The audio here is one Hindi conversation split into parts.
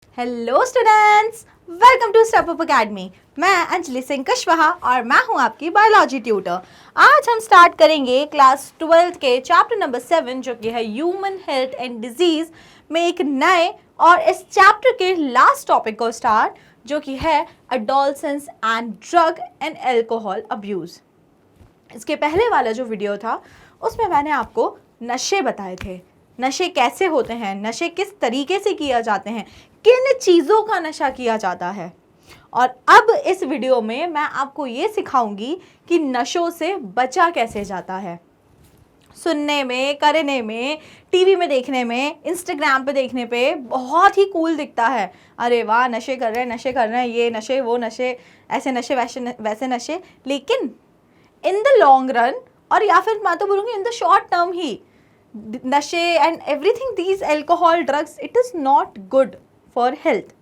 Hello students, welcome to step up academy. मैं अंजलि सिंह कुशवाहा और मैं हूं आपकी बायोलॉजी ट्यूटर। आज हम स्टार्ट करेंगे क्लास 12th के चैप्टर नंबर 7 जो कि है ह्यूमन हेल्थ एंड डिजीज में एक नए और इस चैप्टर के लास्ट टॉपिक को स्टार्ट जो कि है adolescence and drug and alcohol abuse. इसके पहले वाला जो वीडियो था उसमें मैंने आपको नशे बताए थे, नशे कैसे होते हैं, नशे किस तरीके से किया जाते हैं, किन चीज़ों का नशा किया जाता है। और अब इस वीडियो में मैं आपको ये सिखाऊंगी कि नशों से बचा कैसे जाता है। सुनने में, करने में, टीवी में देखने में, इंस्टाग्राम पे देखने पे बहुत ही कूल दिखता है। अरे वाह, नशे कर रहे हैं, नशे कर रहे हैं, ये नशे वो नशे, ऐसे नशे वैसे नशे। लेकिन इन द लॉन्ग रन, और या फिर मैं तो बोलूँगी इन द शॉर्ट टर्म ही, नशे and everything, these alcohol, drugs, it is not good for health.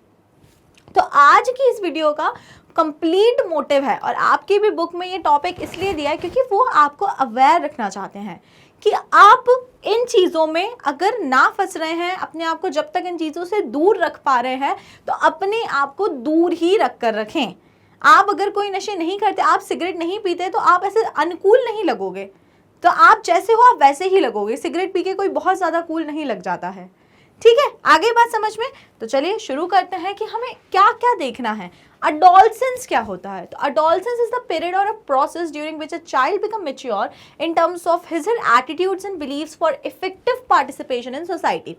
तो आज की इस वीडियो का कंप्लीट मोटिव है, और आपकी भी बुक में ये टॉपिक इसलिए दिया है क्योंकि वो आपको अवेयर रखना चाहते हैं कि आप इन चीज़ों में अगर ना फंस रहे हैं, अपने आप को जब तक इन चीज़ों से दूर रख पा रहे हैं तो अपने आप को दूर ही रख कर रखें। आप अगर कोई नशे नहीं करते, आप सिगरेट नहीं पीते, तो आप ऐसे अनुकूल नहीं लगोगे। तो आप जैसे हो आप वैसे ही लगोगे। सिगरेट पी के कोई बहुत ज़्यादा कूल नहीं लग जाता है। ठीक है, आगे बात समझ में। तो चलिए शुरू करते हैं कि हमें क्या क्या देखना है। अडोलसेंस क्या होता है? तो अडोलसेंस इज द पीरियड और a process during which a child become mature in terms of his her attitudes and beliefs for effective participation in society.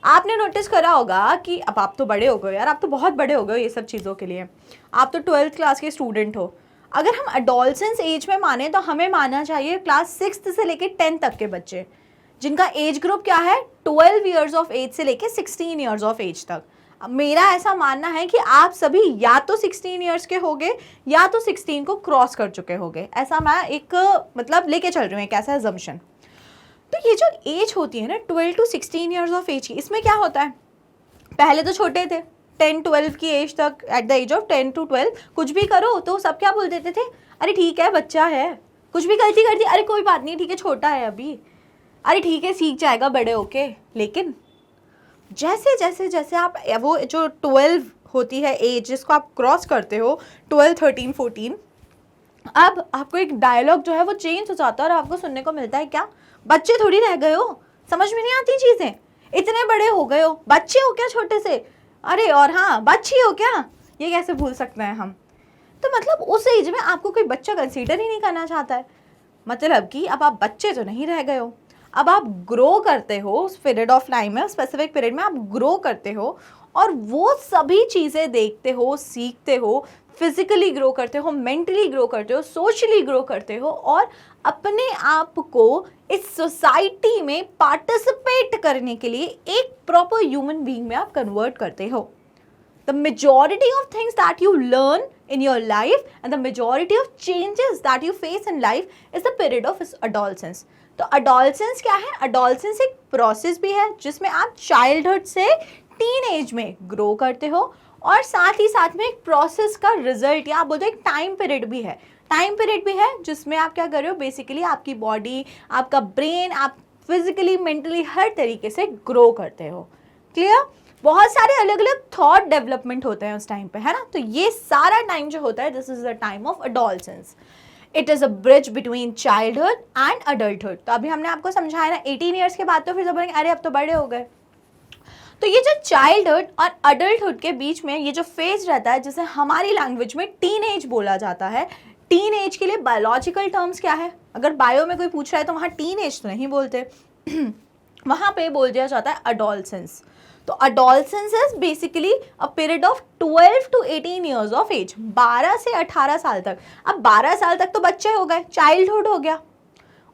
आपने नोटिस करा होगा कि अब आप तो बड़े हो गए यार, आप तो बहुत बड़े हो गए ये सब चीज़ों के लिए। आप तो 12th क्लास के स्टूडेंट हो। अगर हम अडोलसेंस एज में माने तो हमें मानना चाहिए क्लास 6th से लेके 10th तक के बच्चे, जिनका एज ग्रुप क्या है 12 ईयर्स ऑफ एज से लेके 16 ईयर्स ऑफ एज तक। अब मेरा ऐसा मानना है कि आप सभी या तो 16 ईयर्स के होगे या तो 16 को क्रॉस कर चुके होगे। ऐसा मैं एक मतलब लेके चल रही हूँ, एक ऐसा एजम्पशन। तो ये जो एज होती है ना 12 to 16 ईयर्स ऑफ एज की, इसमें क्या होता है, पहले तो छोटे थे, 10-12 की एज तक, at the age of 10 to 12 कुछ भी करो तो सब क्या बोल देते थे, अरे ठीक है बच्चा है, कुछ भी गलती कर दी, अरे कोई बात नहीं, ठीक है छोटा है अभी, अरे ठीक है सीख जाएगा बड़े होके। लेकिन जैसे जैसे जैसे आप वो जो 12 होती है एज जिसको आप क्रॉस करते हो, 12, 13, 14, अब आपको एक डायलॉग जो है वो चेंज हो जाता है और आपको सुनने को मिलता है क्या, बच्चे थोड़ी रह गए हो, समझ में नहीं आती चीज़ें, इतने बड़े हो गए हो, बच्चे हो क्या छोटे से, अरे और हाँ बच्ची हो क्या, ये कैसे भूल सकते हैं हम। तो मतलब उस एज में आपको कोई बच्चा कंसीडर ही नहीं करना चाहता है। मतलब कि अब आप बच्चे तो नहीं रह गए हो, अब आप ग्रो करते हो उस पीरियड ऑफ टाइम में, स्पेसिफिक पीरियड में आप ग्रो करते हो और वो सभी चीज़ें देखते हो, सीखते हो, फिजिकली ग्रो करते हो, मेंटली ग्रो करते हो, सोशली ग्रो करते हो और अपने आप को इस सोसाइटी में पार्टिसिपेट करने के लिए एक प्रॉपर ह्यूमन बीइंग में आप कन्वर्ट करते हो। The majority of things that you learn in your life and the majority of changes that you face in life is the period of adolescence. तो adolescence क्या है? adolescence एक प्रोसेस भी है जिसमें आप चाइल्डहुड से टीन एज में ग्रो करते हो और साथ ही साथ में एक प्रोसेस का रिजल्ट या आप बोलते हो एक टाइम पीरियड भी है। टाइम पीरियड भी है जिसमें आप क्या कर रहे हो, बेसिकली आपकी बॉडी, आपका ब्रेन, आप फिजिकली, मेंटली हर तरीके से ग्रो करते हो। क्लियर? बहुत सारे अलग अलग थॉट डेवलपमेंट होते हैं उस टाइम पे, है ना। तो ये सारा टाइम जो होता है, this is the time of adolescence. It is a bridge between childhood and adulthood. तो अभी हमने आपको समझाया ना 18 ईयर्स के बाद तो फिर सब बोलेंगे अरे अब तो बड़े हो गए। तो ये जो चाइल्डहुड और अडल्टहुड के बीच में ये जो फेज रहता है, जिसे हमारी लैंग्वेज में टीन एज बोला जाता है। टीन एज के लिए बायोलॉजिकल टर्म्स क्या है, अगर बायो में कोई पूछ रहा है तो वहाँ टीन एज तो नहीं बोलते वहाँ पे बोल दिया जाता है अडोलसेंस। तो adolescence is basically a period of 12 to 18 years of age, 12 से 18 साल तक। अब 12 साल तक तो बच्चे हो गए, चाइल्डहुड हो गया।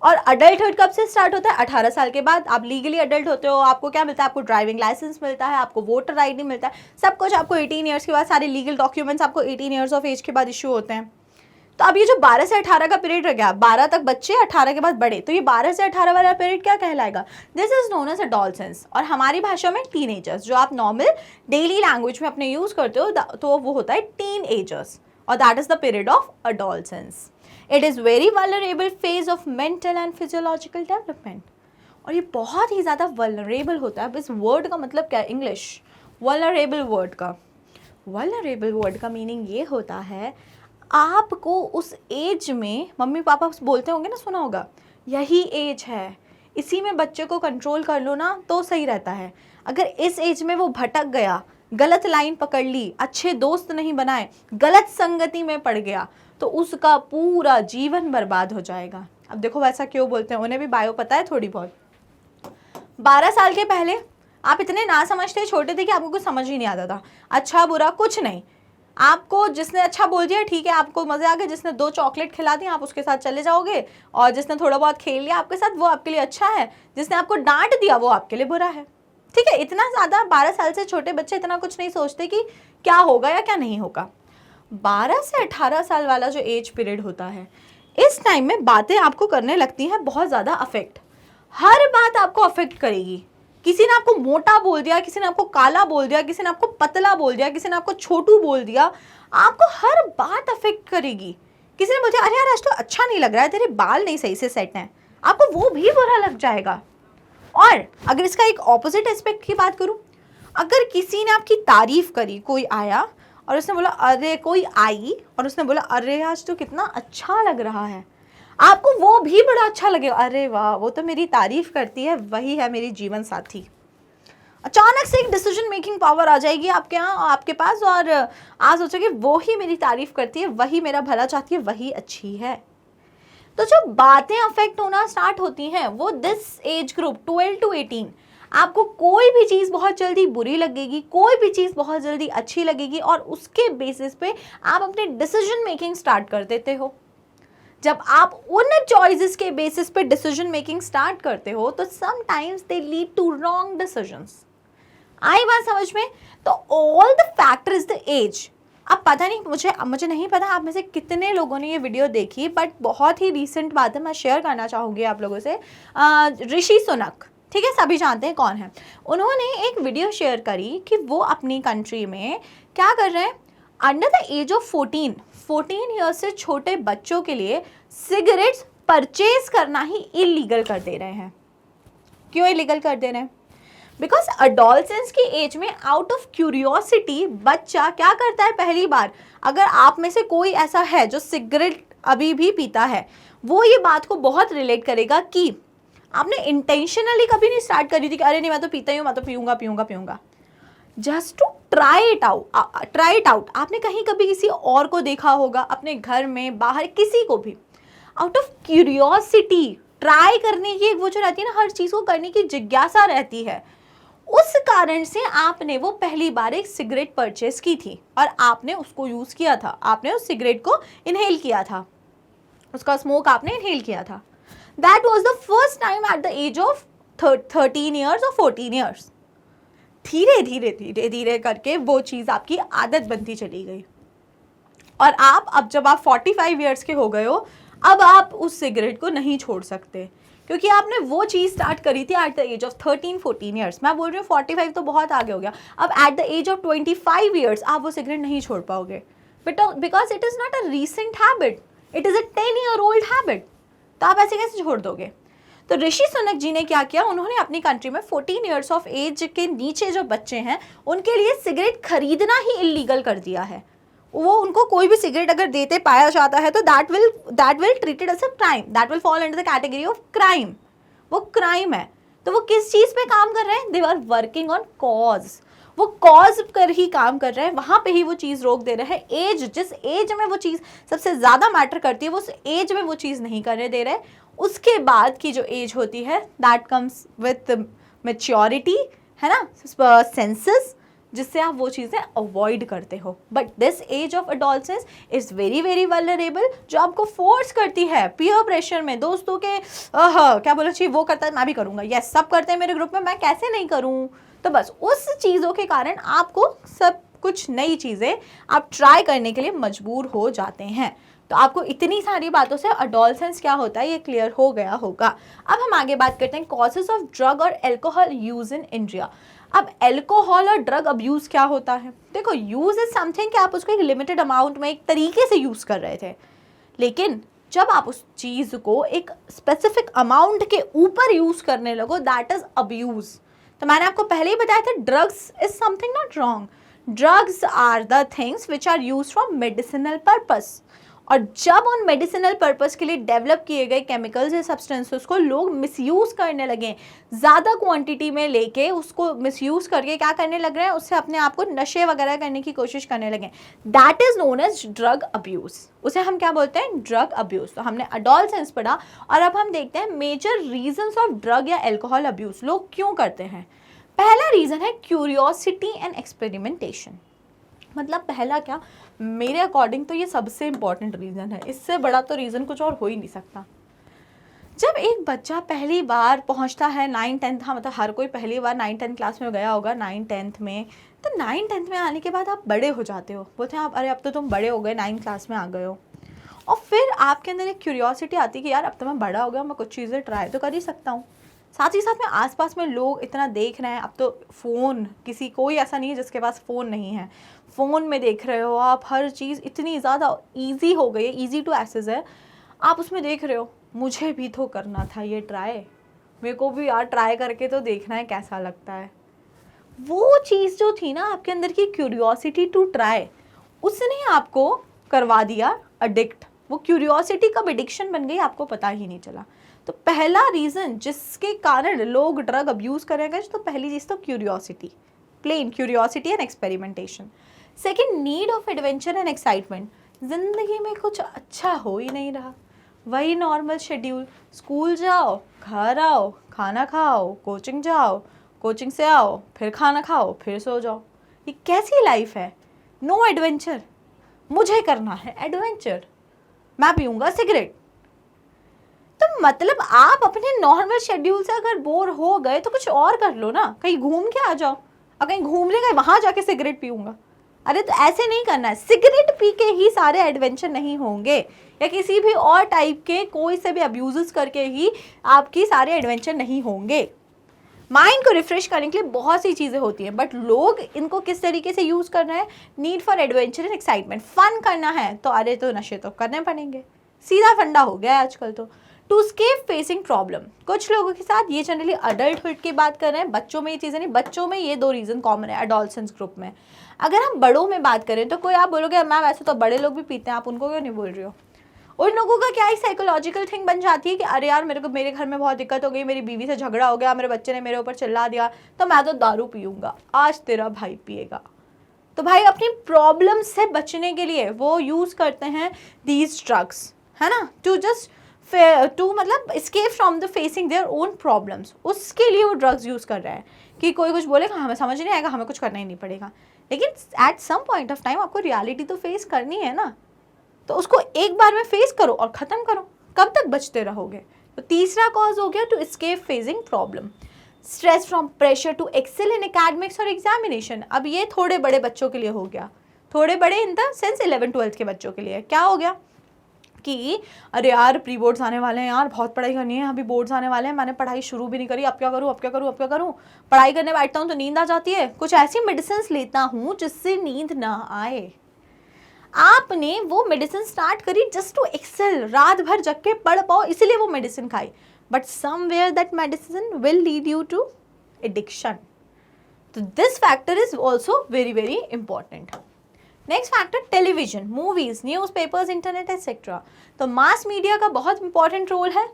और अडल्टहुड कब से स्टार्ट होता है? 18 साल के बाद आप लीगली अडल्ट होते हो, आपको क्या मिलता है, आपको ड्राइविंग लाइसेंस मिलता है, आपको वोटर आईडी मिलता है, सब कुछ आपको 18 ईयर्स के बाद, सारे लीगल डॉक्यूमेंट्स आपको 18 ईयर्स ऑफ एज के बाद इशू होते हैं। तो अब ये जो 12 से 18 का पीरियड रह गया, 12 तक बच्चे, 18 के बाद बड़े, तो ये 12 से 18 वाला पीरियड क्या कहलाएगा? This is known as adolescence, और हमारी भाषा में टीनेजर्स, जो आप नॉर्मल डेली लैंग्वेज में अपने यूज करते हो तो वो होता है टीनेजर्स, और that is the period of adolescence. It is very vulnerable phase of mental and physiological development. और ये बहुत ही ज़्यादा वल्नरेबल होता है। अब इस वर्ड का मतलब क्या है, इंग्लिश वल्नरेबल वर्ड का मीनिंग ये होता है आपको उस एज में, मम्मी पापा बोलते होंगे ना, सुना होगा, यही एज है, इसी में बच्चे को कंट्रोल कर लो ना तो सही रहता है। अगर इस एज में वो भटक गया, गलत लाइन पकड़ ली, अच्छे दोस्त नहीं बनाए, गलत संगति में पड़ गया, तो उसका पूरा जीवन बर्बाद हो जाएगा। अब देखो वैसा क्यों बोलते हैं, उन्हें भी बायो पता है थोड़ी बहुत। 12 साल के पहले आप इतने ना समझते छोटे थे कि आपको कुछ समझ ही नहीं आता था, अच्छा बुरा कुछ नहीं। आपको जिसने अच्छा बोल दिया ठीक है, आपको मजे आ गए, जिसने 2 चॉकलेट खिला दी आप उसके साथ चले जाओगे, और जिसने थोड़ा बहुत खेल लिया आपके साथ वो आपके लिए अच्छा है, जिसने आपको डांट दिया वो आपके लिए बुरा है। ठीक है, इतना ज़्यादा 12 साल से छोटे बच्चे इतना कुछ नहीं सोचते कि क्या होगा या क्या नहीं होगा। 12 से 18 साल वाला जो एज पीरियड होता है, इस टाइम में बातें आपको करने लगती हैं बहुत ज़्यादा अफेक्ट। हर बात आपको अफेक्ट करेगी। किसी ने आपको मोटा बोल दिया, किसी ने आपको काला बोल दिया, किसी ने आपको पतला बोल दिया, किसी ने आपको छोटू बोल दिया, आपको हर बात अफेक्ट करेगी। किसी ने बोल दिया अरे यार आज तो अच्छा नहीं लग रहा है, तेरे बाल नहीं सही से सेट हैं, आपको वो भी बुरा लग जाएगा। और अगर इसका एक ऑपोजिट एस्पेक्ट की बात करूं, अगर किसी ने आपकी तारीफ करी, कोई आया और उसने बोला अरे, कोई आई और उसने बोला अरे आज तो कितना अच्छा लग रहा है, आपको वो भी बड़ा अच्छा लगेगा, अरे वाह वो तो मेरी तारीफ करती है, वही है मेरी जीवन साथी। अचानक से एक डिसीजन मेकिंग पावर आ जाएगी आपके यहाँ, आपके पास, और आप सोचोगे वो ही मेरी तारीफ करती है, वही मेरा भला चाहती है, वही अच्छी है। तो जब बातें अफेक्ट होना स्टार्ट होती हैं, वो दिस एज ग्रुप 12 to 18, आपको कोई भी चीज़ बहुत जल्दी बुरी लगेगी, कोई भी चीज़ बहुत जल्दी अच्छी लगेगी, और उसके बेसिस पे आप अपने डिसीजन मेकिंग स्टार्ट कर देते हो। जब आप उन चॉइसेस के बेसिस पे डिसीजन मेकिंग स्टार्ट करते हो तो sometimes they lead to wrong decisions. आई बात समझ में? तो all the factor is the age. अब पता नहीं, मुझे नहीं पता आप में से कितने लोगों ने ये वीडियो देखी, बट बहुत ही रीसेंट बात है, मैं शेयर करना चाहूँगी आप लोगों से। ऋषि सुनक, ठीक है, सभी जानते हैं कौन है। उन्होंने एक वीडियो शेयर करी कि वो अपनी कंट्री में क्या कर रहे हैं, under the age of 14 years से छोटे बच्चों के लिए सिगरेट्स परचेज करना ही इलीगल कर दे रहे हैं। क्यों इलीगल कर दे रहे हैं? बिकॉज अडोलसेंस की एज में आउट ऑफ क्यूरियोसिटी बच्चा क्या करता है, पहली बार अगर आप में से कोई ऐसा है जो सिगरेट अभी भी पीता है, वो ये बात को बहुत रिलेट करेगा कि आपने इंटेंशनली कभी नहीं स्टार्ट करी थी कि अरे नहीं मैं तो पीता ही हूँ, मैं तो पीऊंगा, just to try it out. आपने कहीं कभी किसी और को देखा होगा, अपने घर में बाहर किसी को भी, आउट ऑफ क्यूरियोसिटी ट्राई करने की वो जो रहती है ना, हर चीज़ को करने की जिज्ञासा रहती है, उस कारण से आपने वो पहली बार एक सिगरेट परचेस की थी और आपने उसको यूज़ किया था, आपने उस सिगरेट को इनहेल किया था, उसका स्मोक आपने इनहेल किया था। That was the first time at the age of 13 years और 14 ईयर्स। धीरे करके वो चीज़ आपकी आदत बनती चली गई, और अब जब आप 45 ईयर्स के हो गए हो, अब आप उस सिगरेट को नहीं छोड़ सकते, क्योंकि आपने वो चीज़ स्टार्ट करी थी at the age of 13-14 years. मैं बोल रही हूँ 45 तो बहुत आगे हो गया, अब at the age of 25 years आप वो सिगरेट नहीं छोड़ पाओगे, because it is not a recent habit, it is a 10-year-old habit. तो आप ऐसे कैसे छोड़ दोगे? तो ऋषि सुनक जी ने क्या किया, उन्होंने अपनी कंट्री में 14 ईयर्स ऑफ एज के नीचे जो बच्चे हैं उनके लिए सिगरेट खरीदना ही इलीगल कर दिया है। वो उनको कोई भी सिगरेट अगर देते पाया जाता है तो that will treated as a crime, that will fall under the category of crime, वो क्राइम है। तो वो किस चीज़ पे काम कर रहे हैं? They are working on cause, वो कॉज पर ही काम कर रहे हैं, वहाँ पे ही वो चीज़ रोक दे रहे हैं। एज, जिस एज में वो चीज़ सबसे ज़्यादा मैटर करती है, वो उस एज में वो चीज़ नहीं करने दे रहे। उसके बाद की जो एज होती है दैट कम्स विथ मैच्योरिटी, है ना, सेंसेस, जिससे आप वो चीज़ें अवॉइड करते हो। But this age of adolescence is very very vulnerable, जो आपको फोर्स करती है पीयर प्रेशर में, दोस्तों के क्या बोला चाहिए, वो करता है मैं भी करूँगा, यस सब करते हैं मेरे ग्रुप में, मैं कैसे नहीं करूँ। तो बस उस चीज़ों के कारण आपको सब कुछ नई चीज़ें आप ट्राई करने के लिए मजबूर हो जाते हैं। तो आपको इतनी सारी बातों से अडोलसेंस क्या होता है ये क्लियर हो गया होगा। अब हम आगे बात करते हैं कॉजेज ऑफ ड्रग और एल्कोहल यूज इन इंडिया। अब एल्कोहल और ड्रग अब्यूज क्या होता है? देखो, यूज इज समथिंग कि आप उसको एक लिमिटेड अमाउंट में एक तरीके से यूज कर रहे थे, लेकिन जब आप उस चीज को एक स्पेसिफिक अमाउंट के ऊपर यूज करने लगो, दैट इज अब्यूज, तो मैंने आपको पहले ही बताया था drugs is something not wrong, drugs are the things which are use for medicinal purpose. और जब उन मेडिसिनल पर्पस के लिए डेवलप किए गए केमिकल्स या सब्सटेंसेस को लोग मिसयूज़ करने लगे, ज़्यादा क्वांटिटी में लेके उसको मिसयूज़ करके क्या करने लग रहे हैं, उससे अपने आप को नशे वगैरह करने की कोशिश करने लगे, that is known as drug abuse. उसे हम क्या बोलते हैं, ड्रग अब्यूज़। तो हमने अडोलसेंस पढ़ा और अब हम देखते हैं मेजर रीजंस ऑफ ड्रग या एल्कोहल अब्यूज़, लोग क्यों करते हैं। पहला रीज़न है क्यूरियोसिटी एंड एक्सपेरिमेंटेशन। मतलब पहला क्या, मेरे अकॉर्डिंग तो ये सबसे इम्पॉर्टेंट रीज़न है, इससे बड़ा तो रीज़न कुछ और हो ही नहीं सकता। जब एक बच्चा पहली बार पहुंचता है 9-10, हाँ मतलब हर कोई पहली बार 9-10 क्लास में गया होगा, 9-10 में, तो 9-10 में आने के बाद आप बड़े हो जाते हो, बोलते हैं आप अरे अब तो तुम बड़े हो गए, 9 क्लास में आ गए हो। और फिर आपके अंदर एक क्यूरियोसिटी आती है कि यार अब तो मैं बड़ा हो गया, मैं कुछ चीज़ें ट्राई तो कर ही सकता हूँ। साथ ही साथ में आसपास में लोग इतना देख रहे हैं, अब तो फ़ोन, कोई ऐसा नहीं है जिसके पास फ़ोन नहीं है, फ़ोन में देख रहे हो आप, हर चीज़ इतनी ज़्यादा ईजी हो गई है, ईजी टू एक्सेस है, आप उसमें देख रहे हो, मुझे भी तो करना था ये ट्राई, मेरे को भी यार ट्राई करके तो देखना है कैसा लगता है। वो चीज़ जो थी ना आपके अंदर की क्यूरियोसिटी टू ट्राई, उसने आपको करवा दिया अडिक्ट। वो क्यूरियोसिटी कब एडिक्शन बन गई आपको पता ही नहीं चला। तो पहला रीज़न जिसके कारण लोग ड्रग अब्यूज़ करेंगे, तो पहली चीज़ तो curiosity, plain curiosity and experimentation. Second, need of adventure and excitement. ज़िंदगी में कुछ अच्छा हो ही नहीं रहा, वही नॉर्मल शेड्यूल, स्कूल जाओ, घर आओ, खाना खाओ, कोचिंग जाओ, कोचिंग से आओ, फिर खाना खाओ, फिर सो जाओ। ये कैसी लाइफ है, नो एडवेंचर। मुझे करना है एडवेंचर, मैं पीऊँगा सिगरेट। तो मतलब आप अपने नॉर्मल शेड्यूल से अगर बोर हो गए तो कुछ और कर लो ना, कहीं घूम के आ जाओ। और कहीं घूमने गए वहाँ जाके सिगरेट पीऊँगा, अरे तो ऐसे नहीं करना है। सिगरेट पी के ही सारे एडवेंचर नहीं होंगे, या किसी भी और टाइप के कोई से भी अब्यूज़ करके ही आपकी सारे एडवेंचर नहीं होंगे। माइंड को रिफ्रेश करने के लिए बहुत सी चीज़ें होती हैं, बट लोग इनको किस तरीके से यूज़ कर रहे हैं, need for adventure and excitement. Fun करना है तो अरे तो नशे तो करने पड़ेंगे, सीधा फंडा हो गया है आजकल तो। टू स्केप फेसिंग प्रॉब्लम, कुछ लोगों के साथ ये जनरली अडल्टहुड की बात कर रहे हैं, बच्चों में ये चीज़ें नहीं, बच्चों में ये 2 रीज़न कॉमन है एडोलसेंस ग्रुप में। अगर हम बड़ों में बात करें तो कोई आप बोलोगे मैम ऐसे तो बड़े लोग भी पीते हैं, आप उनको क्यों नहीं बोल रही हो। उन लोगों का क्या एक साइकोलॉजिकल थिंग बन जाती है कि अरे यार मेरे घर में बहुत दिक्कत हो गई, मेरी बीवी से झगड़ा हो गया, मेरे बच्चे ने मेरे ऊपर चिल्ला दिया, तो मैं तो दारू पीऊँगा, आज तेरा भाई पिएगा। तो भाई अपनी प्रॉब्लम से बचने के लिए वो यूज़ करते हैं दीज ड्रग्स, है ना, टू मतलब escape from the facing their own problems। उसके लिए वो ड्रग्स यूज़ कर रहे हैं कि कोई कुछ बोलेगा हमें समझ नहीं आएगा, हमें कुछ करना ही नहीं पड़ेगा। लेकिन at some point of time आपको रियलिटी तो फेस करनी है ना, तो उसको एक बार में फेस करो और ख़त्म करो, कब तक बचते रहोगे। तो तीसरा कॉज हो गया to escape facing problem, stress from pressure to excel in academics और एग्जामिनेशन। अब ये थोड़े बड़े बच्चों के लिए हो गया, थोड़े बड़े इन द सेंस 11-12 के बच्चों के लिए क्या हो गया कि अरे यार प्री बोर्ड्स आने वाले हैं यार, बहुत पढ़ाई करनी है, अभी बोर्ड्स आने वाले हैं, मैंने पढ़ाई शुरू भी नहीं करी, अब क्या करूँ, पढ़ाई करने बैठता हूँ तो नींद आ जाती है, कुछ ऐसी मेडिसिन लेता हूँ जिससे नींद ना आए। आपने वो मेडिसिन स्टार्ट करी जस्ट टू एक्सेल, रात भर जग के पढ़ पाओ इसलिए वो मेडिसिन खाई, but somewhere that medicine will lead you to addiction. तो this factor is also very very important. Next factor, television, movies, newspapers, internet etcetera. तो मास मीडिया का बहुत इंपॉर्टेंट रोल है।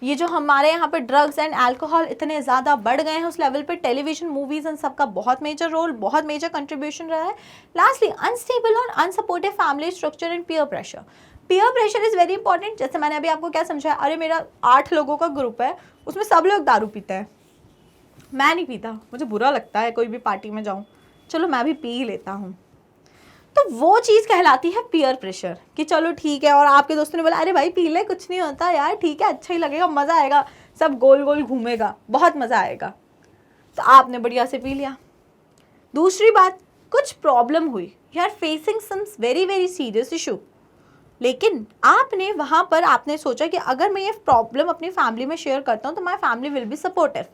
ये जो हमारे यहाँ पे ड्रग्स एंड अल्कोहल इतने ज़्यादा बढ़ गए हैं उस लेवल पे टेलीविजन, मूवीज़ एंड सबका बहुत मेजर रोल, बहुत मेजर कंट्रीब्यूशन रहा है। लास्टली, अनस्टेबल और unsupportive family structure and peer pressure. Peer pressure is very important. जैसे मैंने अभी आपको क्या समझाया, अरे मेरा 8 लोगों का ग्रुप है, उसमें सब लोग दारू पीते हैं, मैं नहीं पीता, मुझे बुरा लगता है कोई भी पार्टी में जाऊँ, चलो मैं भी पी लेता हूँ, तो वो चीज़ कहलाती है पीयर प्रेशर कि चलो ठीक है। और आपके दोस्तों ने बोला अरे भाई पी ले, कुछ नहीं होता यार, ठीक है, अच्छा ही लगेगा, मज़ा आएगा, सब गोल गोल घूमेगा, बहुत मज़ा आएगा, तो आपने बढ़िया से पी लिया। दूसरी बात, कुछ प्रॉब्लम हुई, you are facing some very very serious issue, लेकिन आपने वहाँ पर आपने सोचा कि अगर मैं ये प्रॉब्लम अपनी फैमिली में शेयर करता हूँ तो my family will be supportive,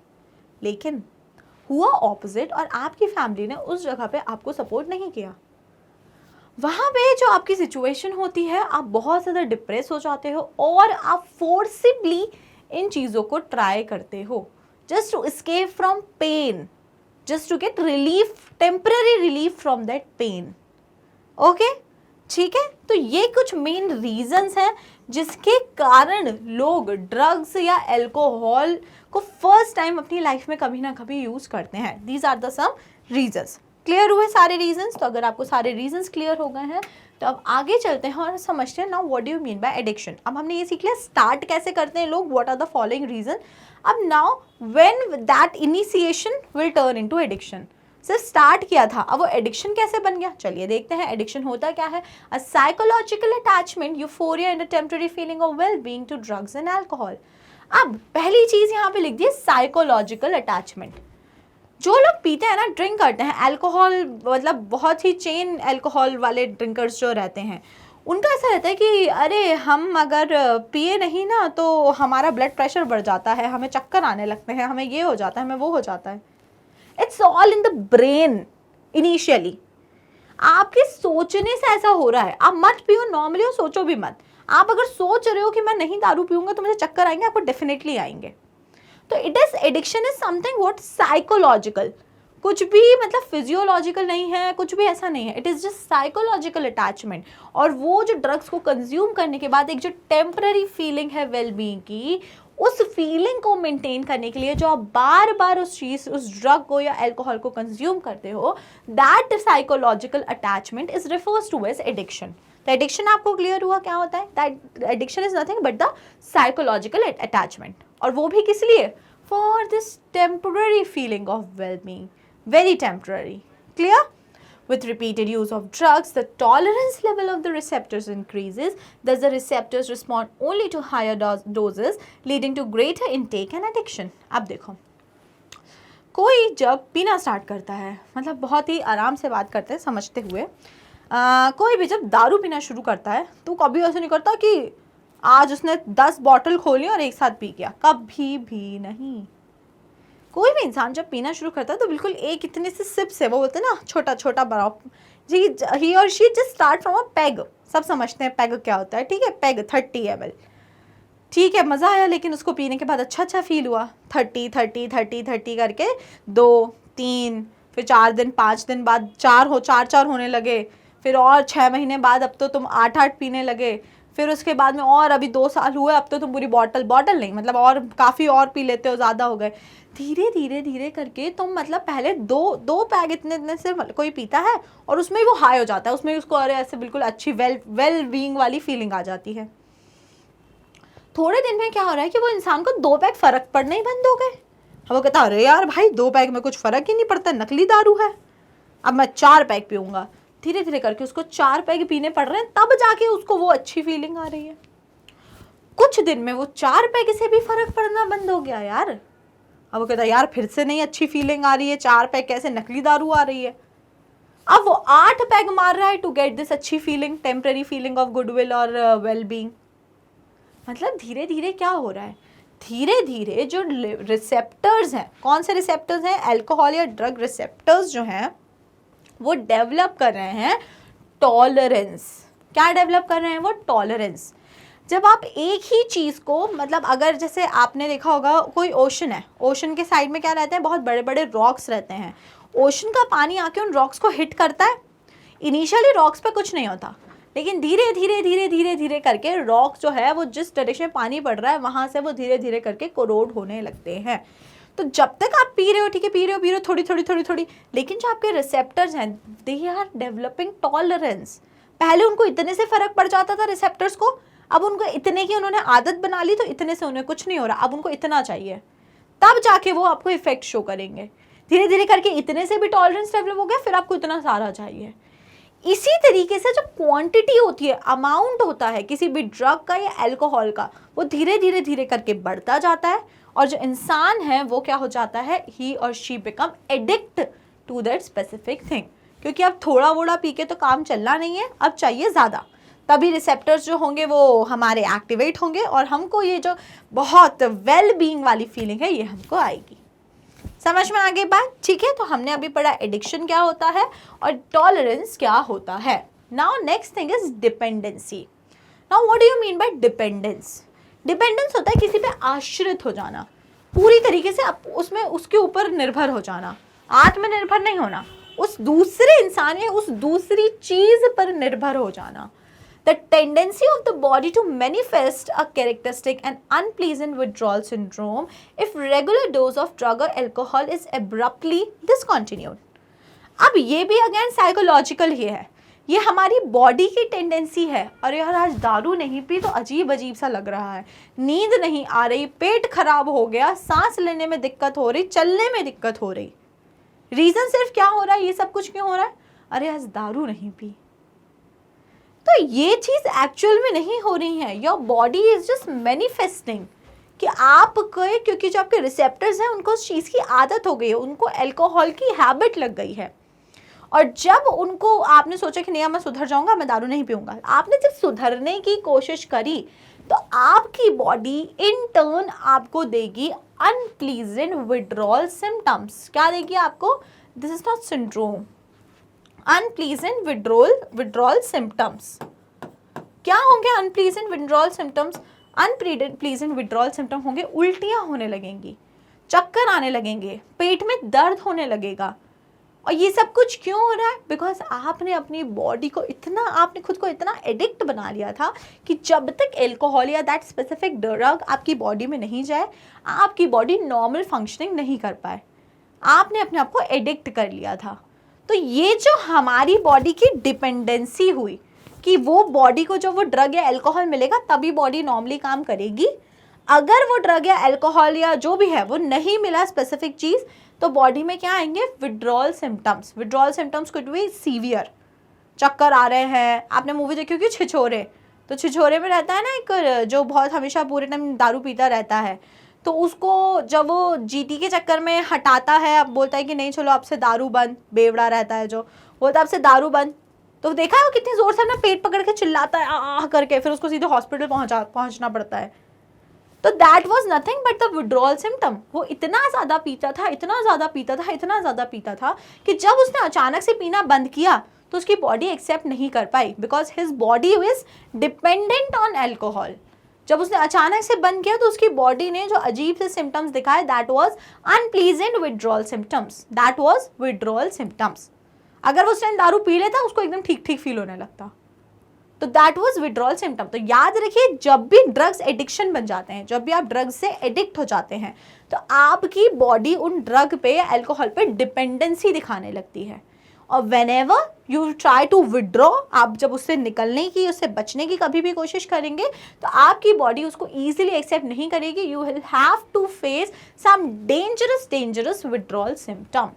लेकिन हुआ ऑपोजिट और आपकी फैमिली ने उस जगह पे आपको सपोर्ट नहीं किया। वहाँ पे जो आपकी सिचुएशन होती है, आप बहुत ज़्यादा डिप्रेस हो जाते हो और आप फोर्सिबली इन चीज़ों को ट्राई करते हो, just to escape from pain, just to get relief, temporary relief from that pain. Okay? ठीक है, तो ये कुछ मेन रीजंस हैं जिसके कारण लोग ड्रग्स या अल्कोहल को फर्स्ट टाइम अपनी लाइफ में कभी ना कभी यूज करते हैं. These are the some reasons. Clear हुए सारे रीजंस? तो अगर आपको सारे रीजंस क्लियर हो गए हैं तो अब आगे चलते हैं और समझते हैं now what do you mean by addiction. अब हमने ये सीख लिया स्टार्ट कैसे करते हैं लोग, what are the following reason. अब now when that initiation will turn into addiction. सिर्फ स्टार्ट किया था, अब वो एडिक्शन कैसे बन गया, चलिए देखते हैं. एडिक्शन होता क्या है? A psychological attachment, euphoria and a temporary feeling of well being to drugs and alcohol. अब पहली चीज यहाँ पे लिख दी है साइकोलॉजिकल अटैचमेंट. जो लोग पीते हैं ना, ड्रिंक करते हैं अल्कोहल, मतलब बहुत ही चेन अल्कोहल वाले ड्रिंकर्स जो रहते हैं, उनका ऐसा रहता है कि अरे हम अगर पिए नहीं ना तो हमारा ब्लड प्रेशर बढ़ जाता है, हमें चक्कर आने लगते हैं, हमें ये हो जाता है, हमें वो हो जाता है. It's all in the brain initially. आपके सोचने से ऐसा हो रहा है. आप मत पियो नॉर्मली और सोचो भी मत. आप अगर सोच रहे हो कि मैं नहीं दारू पीऊंगा तो मुझे चक्कर आएंगे, आपको डेफिनेटली आएंगे. तो it is addiction is something what psychological, कुछ भी मतलब फिजियोलॉजिकल नहीं है, कुछ भी ऐसा नहीं है. It is just psychological attachment. और वो जो ड्रग्स को कंज्यूम करने के बाद एक जो टेम्पररी फीलिंग है वेलबींग की, उस फीलिंग को मेंटेन करने के लिए जो आप बार बार उस ड्रग को या अल्कोहल को कंज्यूम करते हो, that psychological attachment is refers to as addiction. तो एडिक्शन आपको क्लियर हुआ क्या होता है? That addiction is nothing but the psychological attachment. और वो भी किस लिए? For this temporary feeling of wellbeing, very temporary. Clear? With repeated use of drugs, the tolerance level of the receptors increases. Thus, the receptors respond only to higher doses, leading to greater intake and addiction. अब देखो, कोई जब पीना स्टार्ट करता है, मतलब बहुत ही आराम से बात करते हैं समझते हुए, कोई भी जब दारू पीना शुरू करता है तो कभी ऐसा नहीं करता कि आज उसने 10 बॉटल खोली और एक साथ पी गया. कभी भी नहीं. कोई भी इंसान जब पीना शुरू करता है तो बिल्कुल एक इतने से सिप से, वो बोलते हैं ना छोटा छोटा बड़ा जी, ही और she just start from a peg. सब समझते हैं पैग क्या होता है, ठीक है? Peg 30 ml. ठीक है, मज़ा आया, लेकिन उसको पीने के बाद अच्छा फील हुआ. 30 करके 2 3 फिर 4 दिन 5 दिन बाद 4 होने लगे. फिर और 6 महीने बाद अब तो तुम 8 पीने लगे. फिर उसके बाद में और अभी 2 साल हुए, अब तो तुम पूरी बॉटल नहीं, मतलब और काफ़ी और पी लेते हो, ज़्यादा हो गए. धीरे करके तुम मतलब पहले दो पैग इतने से कोई पीता है और उसमें वो हाई हो जाता है, उसमें उसको अरे ऐसे बिल्कुल अच्छी वेल बीइंग वाली फीलिंग आ जाती है. थोड़े दिन में क्या हो रहा है कि वो इंसान को 2 पैग फर्क पड़ना ही बंद हो गए. अब वो कहता है अरे यार भाई 2 पैग में कुछ फ़र्क ही नहीं पड़ता, नकली दारू है, अब मैं 4 पैग पीऊँगा. धीरे करके उसको 4 पैग पीने पड़ रहे हैं, तब जाके उसको वो अच्छी फीलिंग आ रही है. कुछ दिन में वो 4 पैग से भी फर्क पड़ना बंद हो गया यार. अब वो कहता है यार फिर से नहीं अच्छी फीलिंग आ रही है, 4 पैग कैसे, नकली दारू आ रही है. अब वो 8 पैग मार रहा है टू गेट दिस अच्छी feeling, temporary feeling of goodwill और वेल बीइंग. मतलब धीरे क्या हो रहा है? धीरे जो रिसेप्टर्स हैं, कौन से रिसेप्टर्स हैं? अल्कोहल या ड्रग रिसेप्टर्स जो हैं वो डेवलप कर रहे हैं टॉलरेंस. क्या डेवलप कर रहे हैं वो? टॉलरेंस. जब आप एक ही चीज़ को, मतलब अगर जैसे आपने देखा होगा कोई ओशन है, ओशन के साइड में क्या रहते हैं? बहुत बड़े बड़े रॉक्स रहते हैं. ओशन का पानी आके उन रॉक्स को हिट करता है. इनिशियली रॉक्स पे कुछ नहीं होता, लेकिन धीरे करके रॉक जो है वो जिस डायरेक्शन में पानी पड़ रहा है वहाँ से वो धीरे करके कोरोड होने लगते हैं. तो जब तक आप पी रहे हो, ठीक है, पी रहे हो थोड़ी, लेकिन जो आपके रिसेप्टर्स हैं दे आर डेवलपिंग टॉलरेंस. पहले उनको इतने से फर्क पड़ जाता था रिसेप्टर्स को, अब उनको इतने की उन्होंने आदत बना ली तो इतने से उन्हें कुछ नहीं हो रहा, अब उनको इतना चाहिए, तब जाके वो आपको इफेक्ट शो करेंगे. धीरे करके इतने से भी टॉलरेंस डेवलप हो गया, फिर आपको इतना सारा चाहिए. इसी तरीके से जो क्वांटिटी होती है, अमाउंट होता है किसी भी ड्रग का या अल्कोहल का, वो धीरे करके बढ़ता जाता है. और जो इंसान है वो क्या हो जाता है? ही और she become addict to that specific thing. क्योंकि अब थोड़ा वोड़ा पी के तो काम चलना नहीं है, अब चाहिए ज़्यादा. तभी रिसेप्टर्स जो होंगे वो हमारे एक्टिवेट होंगे और हमको ये जो बहुत वेल बीइंग वाली फीलिंग है ये हमको आएगी. समझ में आ गई बात? ठीक है, तो हमने अभी पढ़ा एडिक्शन क्या होता है और टॉलरेंस क्या होता है. Now next thing is dependency. Now what do you mean by dependence? Dependence होता है किसी पे आश्रित हो जाना. पूरी तरीके से उसमें उसके ऊपर निर्भर हो जाना, आत्मनिर्भर नहीं होना, उस दूसरे इंसान या उस दूसरी चीज पर निर्भर हो जाना। The tendency of the body to manifest a characteristic and unpleasant withdrawal syndrome if regular dose of drug or alcohol is abruptly discontinued. अब ये भी अगेन साइकोलॉजिकल ही है, ये हमारी बॉडी की टेंडेंसी है। और यार आज दारू नहीं पी तो अजीब अजीब सा लग रहा है, नींद नहीं आ रही, पेट खराब हो गया, सांस लेने में दिक्कत हो रही, चलने में दिक्कत हो रही। रीजन सिर्फ क्या हो रहा है, ये सब कुछ क्यों हो रहा है? अरे आज दारू नहीं पी। तो ये चीज एक्चुअल में नहीं हो रही है, your body is just manifesting कि आपके, क्योंकि जो आपके रिसेप्टर्स हैं उनको उस चीज़ की आदत हो गई है, उनको अल्कोहल की हैबिट लग गई है। और जब उनको आपने सोचा कि नहीं मैं सुधर जाऊंगा, मैं दारू नहीं पीऊंगा, आपने जब सुधरने की कोशिश करी तो आपकी बॉडी इन टर्न आपको देगी अनप्लीजेंट विड्रॉल सिम्टम्स। क्या देगी आपको? This is not syndrome, unpleasant withdrawal symptoms. क्या होंगे unpleasant withdrawal symptoms? Unpleasant withdrawal symptom होंगे उल्टियां होने लगेंगी, चक्कर आने लगेंगे, पेट में दर्द होने लगेगा। और ये सब कुछ क्यों हो रहा है? बिकॉज आपने अपनी बॉडी को इतना, आपने खुद को इतना एडिक्ट बना लिया था कि जब तक एल्कोहल या दैट स्पेसिफिक ड्रग आपकी बॉडी में नहीं जाए, आपकी बॉडी नॉर्मल फंक्शनिंग नहीं कर पाए। आपने अपने आप को एडिक्ट कर लिया था। तो ये जो हमारी बॉडी की डिपेंडेंसी हुई कि वो बॉडी को जो वो ड्रग या अल्कोहल मिलेगा तभी बॉडी नॉर्मली काम करेगी, अगर वो ड्रग या अल्कोहल या जो भी है वो नहीं मिला स्पेसिफिक चीज़, तो बॉडी में क्या आएंगे? Withdrawal symptoms. Withdrawal symptoms could be severe, चक्कर आ रहे हैं। आपने मूवी देखी होगी छिछोरे, तो छिछोरे में रहता है ना एक जो बहुत हमेशा पूरे टाइम दारू पीता रहता है, तो उसको जब वो जीटी के चक्कर में हटाता है, अब बोलता है कि नहीं चलो आपसे दारू बंद, बेवड़ा रहता है जो, बोलता है आपसे दारू बंद, तो देखा है वो कितनी जोर से अपना पेट पकड़ के चिल्लाता है आ करके, फिर उसको सीधे हॉस्पिटल पहुंचना पड़ता है। तो that was nothing but the withdrawal symptom. वो इतना ज़्यादा पीता था, इतना ज़्यादा पीता था, इतना ज़्यादा पीता था कि जब उसने अचानक से पीना बंद किया तो उसकी बॉडी एक्सेप्ट नहीं कर पाई, because his body is dependent on alcohol. जब उसने अचानक से बंद किया तो उसकी बॉडी ने जो अजीब से सिम्टम्स दिखाए, that was unpleasant withdrawal symptoms, that was withdrawal symptoms. अगर वो उस टाइम दारू पी लेता उसको एकदम ठीक ठीक फील होने लगता, तो दैट वाज विड्रॉल सिम्टम। तो याद रखिए, जब भी ड्रग्स एडिक्शन बन जाते हैं, जब भी आप ड्रग्स से एडिक्ट हो जाते हैं, तो आपकी बॉडी उन ड्रग पे, अल्कोहल पे डिपेंडेंसी दिखाने लगती है। और whenever you try to withdraw, आप जब उससे निकलने की, उससे बचने की कभी भी कोशिश करेंगे तो आपकी बॉडी उसको ईजिली एक्सेप्ट नहीं करेगी। You will have to face some dangerous withdrawal symptom.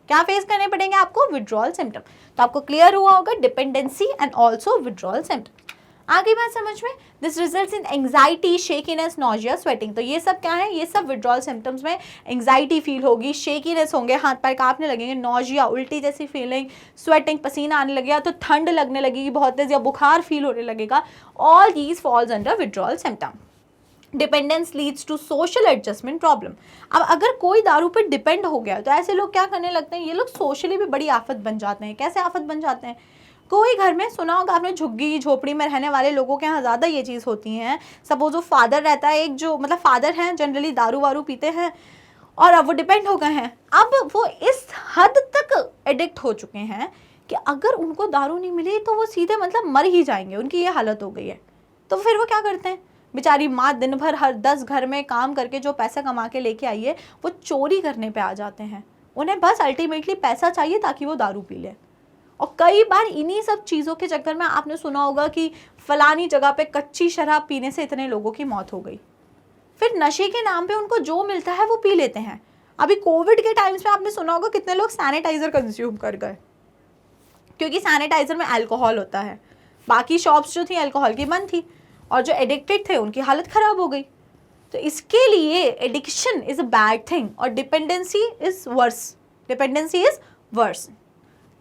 क्या फेस करने पड़ेंगे आपको? Withdrawal symptom. तो आपको क्लियर हुआ होगा dependency and also withdrawal symptom. आगे बात समझ में, this results in anxiety, shakiness, nausea, sweating. तो ये सब क्या है? ये सब विड्रॉल सिम्टम्स में एंग्जाइटी फील होगी, शेकीनेस होंगे, हाथ पैर कांपने लगेंगे, नॉजिया उल्टी जैसी फीलिंग, स्वेटिंग पसीना आने लगेगा, तो ठंड लगने लगेगी बहुत तेज, या बुखार फील होने लगेगा। All these falls under withdrawal symptom. Dependence leads to social adjustment problem. अब अगर कोई दारू पर डिपेंड हो गया तो ऐसे लोग क्या करने लगते हैं? ये लोग सोशली भी बड़ी आफत बन जाते हैं। कैसे आफत बन जाते हैं? कोई घर में, सुना होगा आपने, झुग्गी झोपड़ी में रहने वाले लोगों के यहाँ ज़्यादा ये चीज़ होती है। सपोज वो फादर रहता है, एक जो मतलब फादर हैं जनरली दारू वारू पीते हैं और अब वो डिपेंड हो गए हैं। अब वो इस हद तक एडिक्ट हो चुके हैं कि अगर उनको दारू नहीं मिली तो वो सीधे मतलब मर ही जाएंगे, उनकी ये हालत हो गई है। तो फिर वो क्या करते हैं? बेचारी माँ दिन भर हर 10 घर में काम करके जो पैसा कमा के लेके आई है, वो चोरी करने पे आ जाते हैं। उन्हें बस अल्टीमेटली पैसा चाहिए ताकि वो दारू पी ले। और कई बार इन्हीं सब चीज़ों के चक्कर में आपने सुना होगा कि फलानी जगह पे कच्ची शराब पीने से इतने लोगों की मौत हो गई। फिर नशे के नाम पे उनको जो मिलता है वो पी लेते हैं। अभी कोविड के टाइम्स में आपने सुना होगा कितने लोग सैनिटाइजर कंज्यूम कर गए, क्योंकि सैनिटाइजर में अल्कोहल होता है। बाकी शॉप्स जो थी अल्कोहल की बंद थी और जो एडिक्टेड थे उनकी हालत ख़राब हो गई। तो इसके लिए addiction is a bad thing और dependency is worse. Dependency is worse.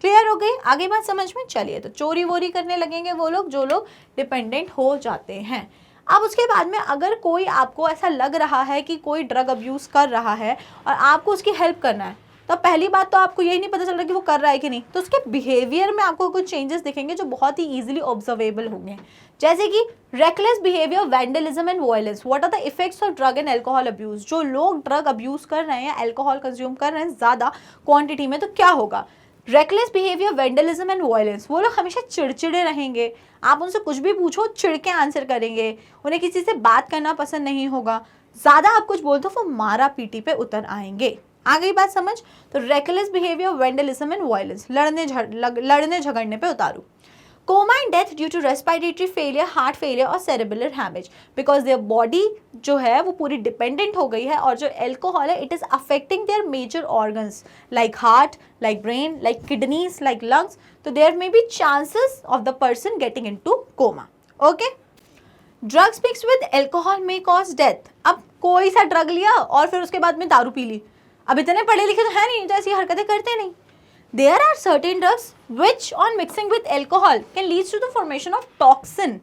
Clear हो गई? आगे बात समझ में? चलिए, तो चोरी वोरी करने लगेंगे वो लोग जो लोग डिपेंडेंट हो जाते हैं। अब उसके बाद में अगर कोई आपको ऐसा लग रहा है कि कोई ड्रग अब्यूज़ कर रहा है और आपको उसकी हेल्प करना है, तो पहली बात तो आपको यही नहीं पता चल रहा कि वो कर रहा है कि नहीं, तो उसके बिहेवियर में आपको कुछ चेंजेस दिखेंगे जो बहुत ही ईजिली ऑब्जर्वेबल होंगे, जैसे कि reckless behaviour, vandalism and violence. What are the effects of drug and alcohol abuse. जो लोग ड्रग अब्यूज कर रहे हैं, अल्कोहल कंज्यूम कर रहे हैं ज़्यादा क्वांटिटी में, तो क्या होगा? Reckless behaviour, vandalism and violence. वो लोग हमेशा चिड़चिड़े रहेंगे, आप उनसे कुछ भी पूछो चिड़ के आंसर करेंगे, उन्हें किसी से बात करना पसंद नहीं होगा, ज़्यादा आप कुछ बोल दो वो मारा पीटी पे उतर आएंगे। आ गई बात समझ? तो reckless behaviour, vandalism and violence, लड़ने झगड़ने पे उतारू। Coma and death due to respiratory failure, heart failure और cerebral haemorrhage, because their body जो है वो पूरी डिपेंडेंट हो गई है, और जो एल्कोहल है it is affecting their major organs like heart, like brain, like kidneys, like lungs, तो there may be chances of the person getting into coma. Okay, drugs mix with alcohol may cause death. अब कोई सा ड्रग लिया और फिर उसके बाद में दारू पी ली, अब इतने पढ़े लिखे तो है नहीं, तो ऐसी हरकतें करते नहीं। There are certain drugs which on mixing with alcohol can lead to the formation of toxin.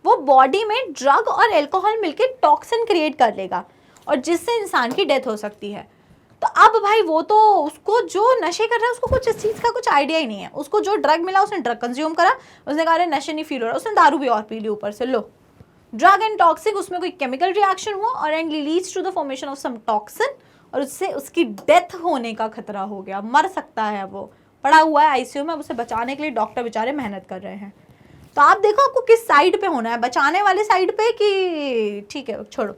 वो बॉडी में ड्रग और एल्कोहल मिलके टॉक्सिन क्रिएट कर लेगा और जिससे इंसान की डेथ हो सकती है। तो अब भाई वो तो उसको जो नशे कर रहा है उसको कुछ इस चीज़ का कुछ आइडिया ही नहीं है, उसको जो ड्रग मिला उसने ड्रग कंज्यूम करा, उसने कहा नशे नहीं फील हो रहा, उसने दारू भी और पी ली ऊपर से। लो, ड्रग एंड टॉक्सिक, उसमें कोई केमिकल रिएक्शन हुआ और and leads to the formation of some toxin, और उससे उसकी डेथ होने का खतरा हो गया, मर सकता है। वो पड़ा हुआ है आईसीयू में, अब उसे बचाने के लिए डॉक्टर बेचारे मेहनत कर रहे हैं। तो आप देखो आपको किस साइड पे होना है, बचाने वाले साइड पे कि ठीक है छोड़ो।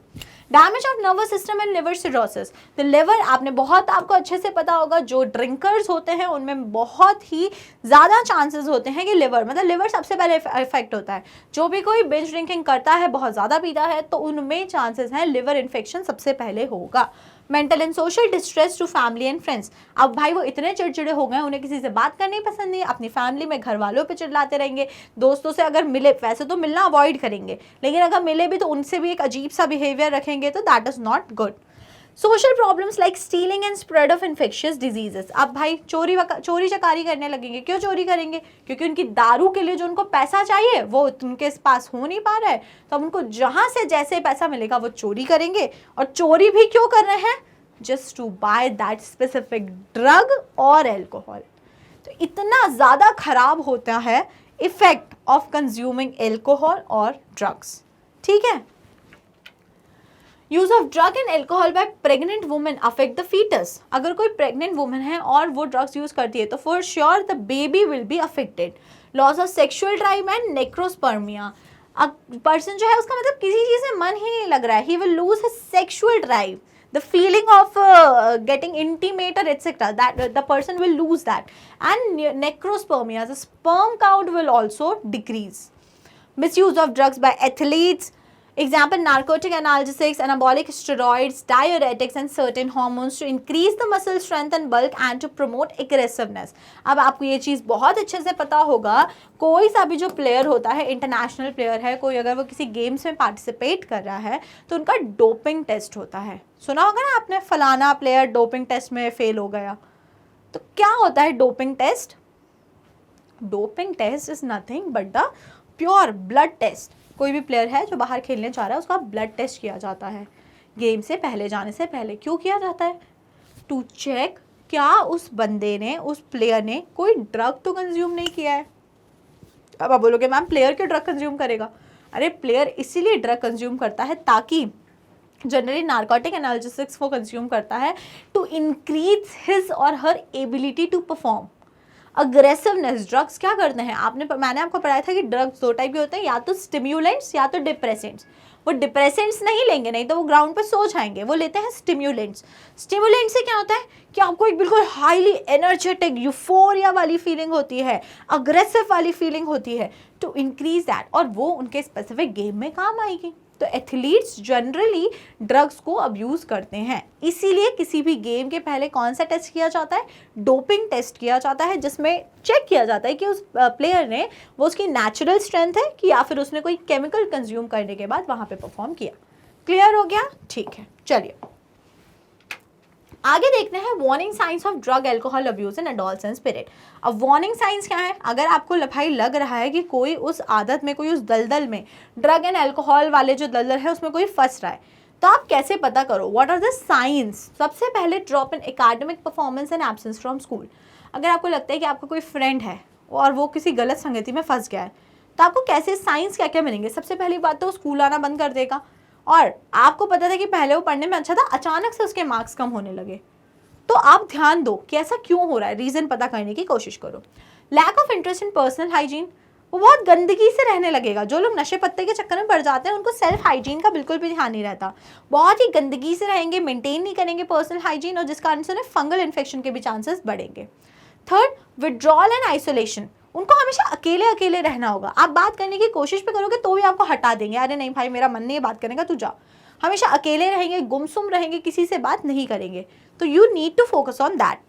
Damage of nervous system and liver cirrhosis. तो लिवर, आपने बहुत, आपको अच्छे से पता होगा जो ड्रिंकर्स होते हैं उनमें बहुत ही ज़्यादा चांसेस होते हैं कि लिवर, मतलब लिवर सबसे पहले इफेक्ट होता है। जो भी कोई बिंज ड्रिंकिंग करता है, बहुत ज़्यादा पीता है, तो उनमें चांसेस हैं लिवर इन्फेक्शन सबसे पहले होगा। Mental and social distress to family and friends. अब भाई वो इतने चिड़चिड़े हो गए, उन्हें किसी से बात करनी पसंद नहीं, अपनी फैमिली में घर वालों पे चिल्लाते रहेंगे, दोस्तों से अगर मिले, वैसे तो मिलना अवॉइड करेंगे, लेकिन अगर मिले भी तो उनसे भी एक अजीब सा बिहेवियर रखेंगे, तो that is not good. Social problems like stealing and spread of infectious diseases. अब भाई चोरी चकारी करने लगेंगे। क्यों चोरी करेंगे? क्योंकि उनकी दारू के लिए जो उनको पैसा चाहिए वो उनके पास हो नहीं पा रहा है, तो अब उनको जहां से जैसे पैसा मिलेगा वो चोरी करेंगे। और चोरी भी क्यों कर रहे हैं? Just to buy that specific drug और एल्कोहल। तो इतना ज़्यादा खराब होता है इफेक्ट ऑफ कंज्यूमिंग एल्कोहल और ड्रग्स। ठीक है, use of drug and alcohol by pregnant women affect the foetus. अगर कोई प्रेग्नेंट वुमेन है और वो ड्रग्स यूज करती है तो for sure the baby will be affected. Loss of sexual drive and necrospermia. Person जो है उसका मतलब किसी चीज में मन ही नहीं लग रहा है, he will lose his sexual drive, the feeling of getting intimate or etc., that the person will lose that. And necrospermia, the sperm count will also decrease. Misuse of drugs by athletes, example narcotic analgesics, anabolic steroids, diuretics and certain hormones to increase the muscle strength and bulk and to promote aggressiveness. अब आपको ये चीज़ बहुत अच्छे से पता होगा, कोई सा भी जो प्लेयर होता है, इंटरनेशनल प्लेयर है कोई, अगर वो किसी गेम्स में पार्टिसिपेट कर रहा है तो उनका डोपिंग टेस्ट होता है। सुना होगा ना आपने, फलाना प्लेयर डोपिंग टेस्ट में फेल हो गया। तो क्या होता है doping test? Doping test is nothing but the pure blood test. कोई भी प्लेयर है जो बाहर खेलने जा रहा है उसका ब्लड टेस्ट किया जाता है गेम से पहले, जाने से पहले। क्यों किया जाता है? टू चेक क्या उस बंदे ने, उस प्लेयर ने कोई ड्रग तो कंज्यूम नहीं किया है। अब आप बोलोगे मैम प्लेयर क्यों ड्रग कंज्यूम करेगा? अरे प्लेयर इसीलिए ड्रग कंज्यूम करता है ताकि, जनरली नार्कोटिक एनाल्जेसिक्स वो कंज्यूम करता है टू इंक्रीज हिज और her ability to perform. Aggressiveness, drugs क्या करते हैं, मैंने आपको पढ़ाया था कि ड्रग्स दो टाइप के होते हैं, या तो स्टिम्युलेंट्स या तो डिप्रेसेंट्स। वो डिप्रेसेंट्स नहीं लेंगे, नहीं तो वो ग्राउंड पे सो जाएंगे, वो लेते हैं स्टिम्युलेंट्स। स्टिम्युलेंट से क्या होता है कि आपको एक बिल्कुल हाईली एनर्जेटिक, यूफोरिया वाली फीलिंग होती है, अग्रेसिव वाली फीलिंग होती है, टू इंक्रीज दैट, और वो उनके स्पेसिफिक गेम में काम आएगी। तो एथलीट्स जनरली ड्रग्स को अब्यूज़ करते हैं, इसीलिए किसी भी गेम के पहले कौन सा टेस्ट किया जाता है? डोपिंग टेस्ट किया जाता है, जिसमें चेक किया जाता है कि उस प्लेयर ने, वो उसकी नेचुरल स्ट्रेंथ है कि या फिर उसने कोई केमिकल कंज्यूम करने के बाद वहाँ पे परफॉर्म किया। क्लियर हो गया? ठीक है, चलिए आगे देखते हैं warning science of drug alcohol abuse in adults and spirit. अब वार्निंग साइंस क्या है? अगर आपको भाई लग रहा है कि कोई उस आदत में, कोई उस दलदल में, ड्रग एंड एल्कोहल वाले जो दलदल है उसमें कोई फंस रहा है, तो आप कैसे पता करो, व्हाट आर द साइंस? सबसे पहले drop in academic performance and absence from school. अगर आपको लगता है कि आपका कोई फ्रेंड है और वो किसी गलत संगति में फंस गया है, तो आपको कैसे साइंस क्या क्या मिलेंगे? सबसे पहली बात तो स्कूल आना बंद कर देगा, और आपको पता था कि पहले वो पढ़ने में अच्छा था, अचानक से उसके मार्क्स कम होने लगे, तो आप ध्यान दो कि ऐसा क्यों हो रहा है, रीज़न पता करने की कोशिश करो। Lack of interest in personal hygiene, वो बहुत गंदगी से रहने लगेगा। जो लोग नशे पत्ते के चक्कर में पड़ जाते हैं उनको सेल्फ हाइजीन का बिल्कुल भी ध्यान नहीं रहता, बहुत ही गंदगी से रहेंगे, मेंटेन नहीं करेंगे पर्सनल हाइजीन, और जिस कारण से उन्हें फंगल इन्फेक्शन के भी चांसेस बढ़ेंगे। थर्ड, विड्रॉल एंड आइसोलेशन, उनको हमेशा अकेले अकेले रहना होगा। आप बात करने की कोशिश भी करोगे तो भी आपको हटा देंगे, अरे नहीं भाई मेरा मन नहीं है बात करने का, तू जा। हमेशा अकेले रहेंगे, गुमसुम रहेंगे, किसी से बात नहीं करेंगे। तो you need to focus on that.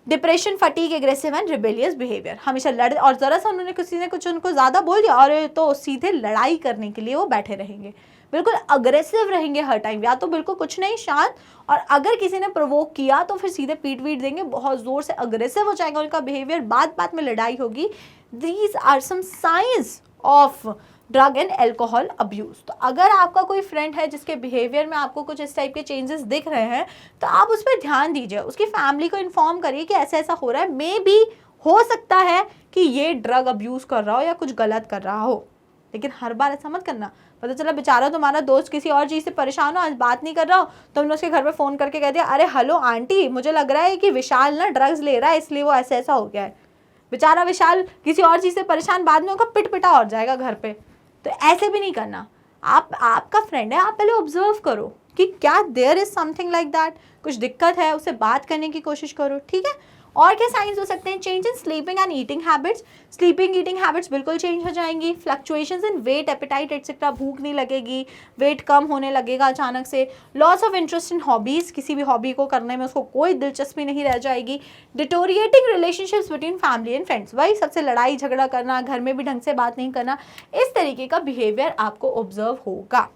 Depression, fatigue, aggressive and rebellious behaviour, हमेशा लड़, और ज़रा सा उन्होंने किसी ने कुछ उनको ज़्यादा बोल दिया और तो सीधे लड़ाई करने के लिए वो बैठे रहेंगे, बिल्कुल अग्रेसिव रहेंगे हर टाइम, या तो बिल्कुल कुछ नहीं शांत, और अगर किसी ने प्रोवोक किया तो फिर सीधे पीट वीट देंगे, बहुत ज़ोर से अग्रेसिव हो जाएगा उनका बिहेवियर, बात बात में लड़ाई होगी। These are some signs of drug and alcohol abuse. तो अगर आपका कोई फ्रेंड है जिसके बिहेवियर में आपको कुछ इस टाइप के चेंजेस दिख रहे हैं, तो आप उस पर ध्यान दीजिए, उसकी फैमिली को इन्फॉर्म करिए कि ऐसा ऐसा हो रहा है, मे भी हो सकता है कि ये ड्रग अब्यूज़ कर रहा हो या कुछ गलत कर रहा हो। लेकिन हर बार ऐसा मत करना, पता चला बेचारा तुम्हारा दोस्त किसी और चीज़ से परेशान हो, आज बात नहीं कर रहा हो, तुमने उसके घर पे फ़ोन करके कह दिया, अरे हेलो आंटी, मुझे लग रहा है कि विशाल ना ड्रग्स ले रहा है इसलिए वो ऐसा ऐसा हो गया है। बेचारा विशाल किसी और चीज़ से परेशान, बाद में उनका पिट पिटा और जाएगा घर पे। तो ऐसे भी नहीं करना। आपका फ्रेंड है, आप पहले ऑब्जर्व करो कि क्या there is something like that, कुछ दिक्कत है, उससे बात करने की कोशिश करो, ठीक है। और क्या साइंस हो सकते हैं? Change in sleeping and eating habits, sleeping eating habits बिल्कुल चेंज हो जाएंगी। फ्लक्चुएशंस इन वेट, एपेटाइट एक्सेट्रा, भूख नहीं लगेगी, वेट कम होने लगेगा अचानक से। Loss of interest in hobbies, किसी भी हॉबी को करने में उसको कोई दिलचस्पी नहीं रह जाएगी। Deteriorating relationships between family and friends, वही सबसे लड़ाई झगड़ा करना, घर में भी ढंग से बात नहीं करना, इस तरीके का बिहेवियर आपको ऑब्जर्व होगा।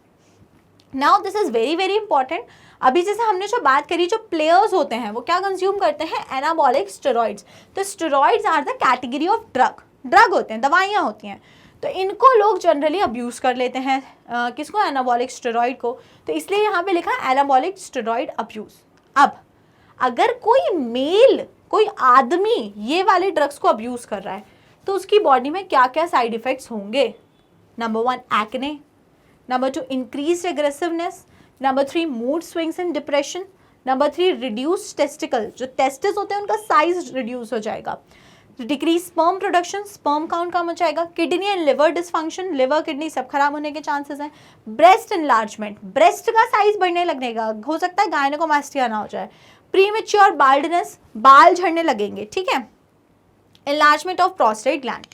Now this is very very important. अभी जैसे हमने जो बात करी, जो प्लेयर्स होते हैं वो क्या कंज्यूम करते हैं? Anabolic steroids. तो steroids are the category of drug होते हैं, दवाइयाँ होती हैं। तो इनको लोग जनरली अब्यूज़ कर लेते हैं, किसको? एनाबॉलिक स्टेरॉइड को। तो इसलिए यहाँ पे लिखा है एनाबॉलिक स्टेरॉइड अब्यूज़। अब अगर कोई मेल, कोई आदमी ये वाले ड्रग्स को अब्यूज़ कर रहा है, तो उसकी बॉडी में क्या क्या साइड इफ़ेक्ट्स होंगे? Number 1, acne. Number 2, increased aggressiveness. Number 3, mood swings and depression. Number 3, reduced testicle. जो testes होते हैं उनका size reduce हो जाएगा. Decreased sperm production, sperm count कम हो जाएगा. Kidney and liver dysfunction, liver kidney सब खराब होने के chances हैं. Breast enlargement, breast का size बढ़ने लगने का, हो सकता है gynecomastia ना हो जाए. Premature baldness, बाल झड़ने लगेंगे, ठीक है. Enlargement of prostate gland.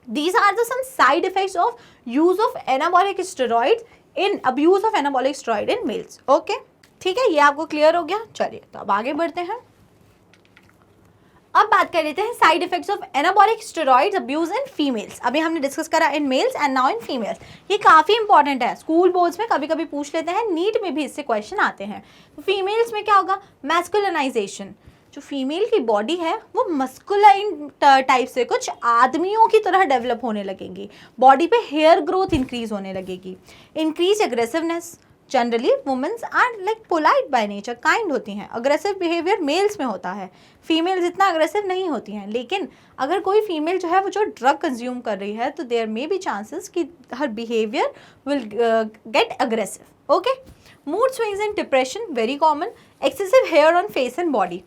These are the some side effects of use of anabolic steroids in abuse of anabolic steroid in males. Okay, ठीक है, ये आपको क्लियर हो गया। चलिए तो अब आगे बढ़ते हैं। अब बात कर लेते हैं side effects of anabolic steroids abuse in females. अभी हमने डिस्कस करा in males and now in females. ये काफ़ी इंपॉर्टेंट है, स्कूल बोर्ड्स में कभी कभी पूछ लेते हैं, नीट में भी इससे क्वेश्चन आते हैं। तो फीमेल्स में क्या होगा? मैस्कुलिनाइजेशन, जो फीमेल की बॉडी है वो मस्कुलाइन टाइप से कुछ आदमियों की तरह डेवलप होने लगेंगी, बॉडी पे हेयर ग्रोथ इंक्रीज होने लगेगी। Increase aggressiveness, generally womens are like polite by nature, kind होती हैं। अग्रेसिव बिहेवियर मेल्स में होता है, फीमेल्स इतना अग्रेसिव नहीं होती हैं। लेकिन अगर कोई फीमेल जो है वो जो ड्रग कंज्यूम कर रही है, तो देयर मे बी चांसेस कि her behaviour will get aggressive. Okay, mood swings and depression very common. Excessive hair on face and body,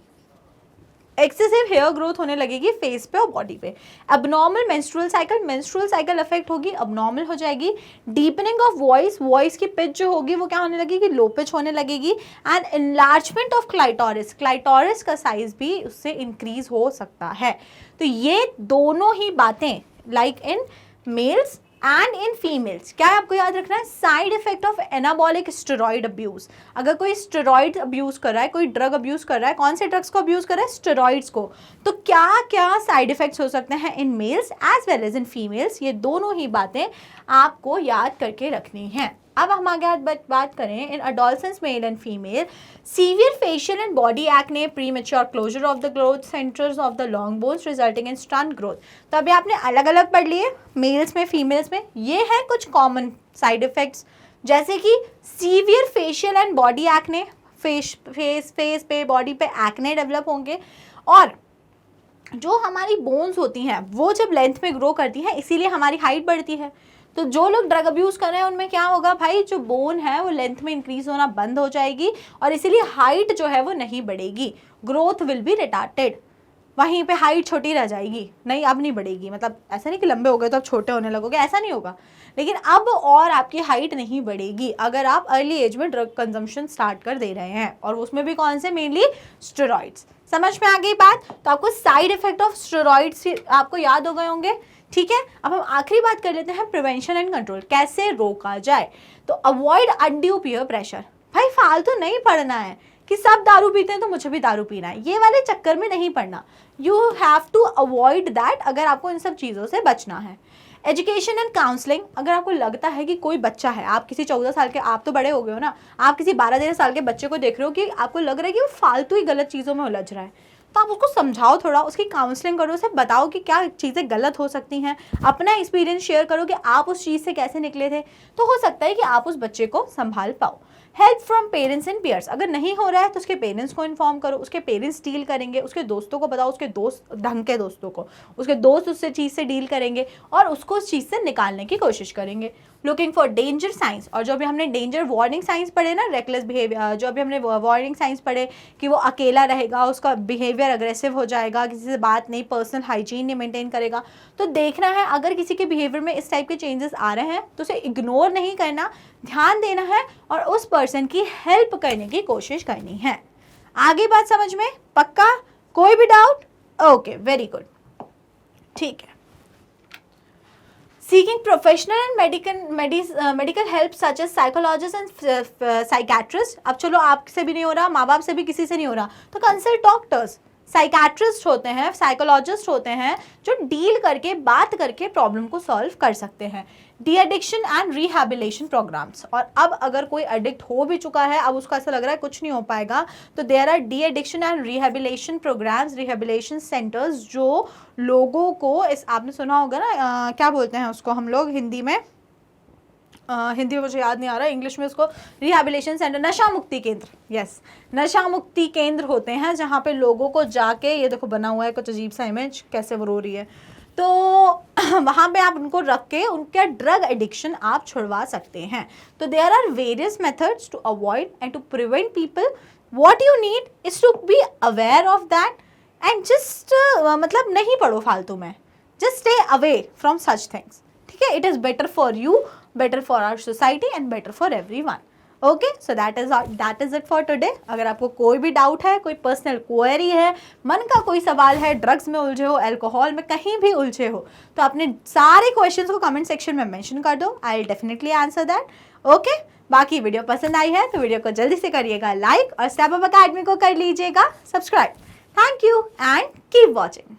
excessive hair growth होने लगेगी फेस पे और बॉडी पे। एबनॉर्मल मेंस्ट्रुअल साइकिल अफेक्ट होगी, अबनॉर्मल हो जाएगी। डीपनिंग ऑफ वॉइस की पिच जो होगी वो क्या होने लगेगी? लो पिच होने लगेगी। एंड एनलार्जमेंट ऑफ क्लाइटोरिस का साइज भी उससे इंक्रीज हो सकता है। तो ये दोनों ही बातें like in males and in females, क्या आपको याद रखना है? Side effect of anabolic steroid abuse. अगर कोई स्टेरॉइड अब्यूज कर रहा है, कोई ड्रग अब्यूज कर रहा है, कौन से ड्रग्स को अब्यूज कर रहा है? स्टेरॉइड्स को। तो क्या क्या साइड इफेक्ट्स हो सकते हैं in males as well as in females? ये दोनों ही बातें आपको याद करके रखनी है। अब हम आगे बात करें in adolescence male and female, severe facial and body acne, premature closure of the growth centres of the long bones resulting in stunt growth. तो अभी आपने अलग अलग पढ़ लिए मेल्स में फीमेल्स में, ये है कुछ कॉमन साइड इफेक्ट्स जैसे कि severe facial and body acne, face पे बॉडी पे एक्ने डेवलप होंगे। और जो हमारी बोन्स होती हैं वो जब लेंथ में ग्रो करती हैं इसीलिए हमारी हाइट बढ़ती है। तो जो लोग ड्रग अब्यूज़ कर रहे हैं उनमें क्या होगा भाई, जो बोन है वो लेंथ में इंक्रीज होना बंद हो जाएगी और इसीलिए हाइट जो है वो नहीं बढ़ेगी, ग्रोथ विल बी रिटार्टेड। वहीं पे हाइट छोटी रह जाएगी, नहीं अब नहीं बढ़ेगी। मतलब ऐसा नहीं कि लंबे हो गए तो अब छोटे होने लगोगे, ऐसा नहीं होगा, लेकिन अब और आपकी हाइट नहीं बढ़ेगी अगर आप अर्ली एज में ड्रग कंजम्पशन स्टार्ट कर दे रहे हैं, और उसमें भी कौन से, मेनली स्टेरॉइड्स। समझ में आ गई बात? तो आपको साइड इफेक्ट ऑफ स्टेरॉइड्स आपको याद हो गए होंगे, ठीक है। अब हम आखिरी बात कर लेते हैं प्रिवेंशन एंड कंट्रोल, कैसे रोका जाए। तो अवॉइड अनड्यू पीयर प्रेशर। भाई फालतू नहीं पढ़ना है कि सब दारू पीते हैं तो मुझे भी दारू पीना है, ये वाले चक्कर में नहीं पड़ना। You have to avoid that अगर आपको इन सब चीज़ों से बचना है। एजुकेशन एंड काउंसलिंग, अगर आपको लगता है कि कोई बच्चा है, आप किसी 14 साल के, आप तो बड़े हो गए हो ना, आप किसी 12-13 साल के बच्चे को देख रहे हो कि आपको लग रहा है कि वो फालतू ही गलत चीज़ों में उलझ रहा है, तो आप उसको समझाओ, थोड़ा उसकी काउंसलिंग करो, उसे बताओ कि क्या चीज़ें गलत हो सकती हैं, अपना एक्सपीरियंस शेयर करो कि आप उस चीज़ से कैसे निकले थे, तो हो सकता है कि आप उस बच्चे को संभाल पाओ। Help from parents and peers, अगर नहीं हो रहा है तो उसके पेरेंट्स को इन्फॉर्म करो, उसके पेरेंट्स डील करेंगे, उसके दोस्तों को बताओ, उसके दोस्त ढंग के दोस्तों को, उसके दोस्त उससे चीज़ से डील करेंगे और उसको उस चीज़ से निकालने की कोशिश करेंगे। लुकिंग फॉर डेंजर साइंस, और जो अभी हमने डेंजर वार्निंग साइंस पढ़े ना, रेकलेस बिहेवियर, जो अभी हमने वार्निंग साइंस पढ़े कि वो अकेला रहेगा, उसका बिहेवियर अग्रेसिव हो जाएगा, किसी से बात नहीं, पर्सनल हाइजीन नहीं मेंटेन करेगा, तो देखना है अगर किसी के बिहेवियर में इस टाइप के चेंजेस आ रहे हैं तो उसे इग्नोर नहीं करना, ध्यान देना है और उस पर्सन की हेल्प करने की कोशिश करनी है। आगे बात समझ में? पक्का? कोई भी डाउट? ओके, वेरी गुड, ठीक है। Seeking professional and medical help such as psychologists and psychiatrists, अब चलो आपसे भी नहीं हो रहा, माँ बाप से भी किसी से नहीं हो रहा, तो कंसल्ट डॉक्टर्स। साइकाट्रिस्ट होते हैं, साइकोलॉजिस्ट होते हैं जो डील करके, बात करके प्रॉब्लम को सॉल्व कर सकते हैं। De addiction and rehabilitation programmes, और अब अगर कोई एडिक्ट हो भी चुका है, अब उसको ऐसा लग रहा है कुछ नहीं हो पाएगा, तो there are de addiction and rehabilitation programmes, rehabilitation centres, जो लोगों को, इस आपने सुना होगा ना, क्या बोलते हैं उसको हम लोग हिंदी में, हिंदी में मुझे याद नहीं आ रहा, इंग्लिश में उसको रिहैबिलिटेशन सेंटर, नशा मुक्ति केंद्र, यस, नशा मुक्ति केंद्र होते हैं जहाँ पे लोगों को जाके, ये देखो बना हुआ है कुछ अजीब सा इमेज, कैसे वो रो रही है, तो वहाँ पे आप उनको रख के उनका ड्रग एडिक्शन आप छुड़वा सकते हैं। तो there are various methods to avoid and to prevent people, what you need is to be aware of that and just मतलब नहीं पढ़ो फालतू में, just stay away from such things, ठीक है। It is better for you, better for our society and better for everyone. Okay, so that is it for today. अगर आपको कोई भी डाउट है, कोई पर्सनल क्वेरी है, मन का कोई सवाल है, ड्रग्स में उलझे हो, अल्कोहल में कहीं भी उलझे हो, तो अपने सारे क्वेश्चंस को कमेंट सेक्शन में मेंशन कर दो, I will definitely answer that. Okay, बाकी वीडियो पसंद आई है तो वीडियो को जल्दी से करिएगा लाइक और स्टेप अप अकेडमी को कर लीजिएगा subscribe. Thank you and keep watching.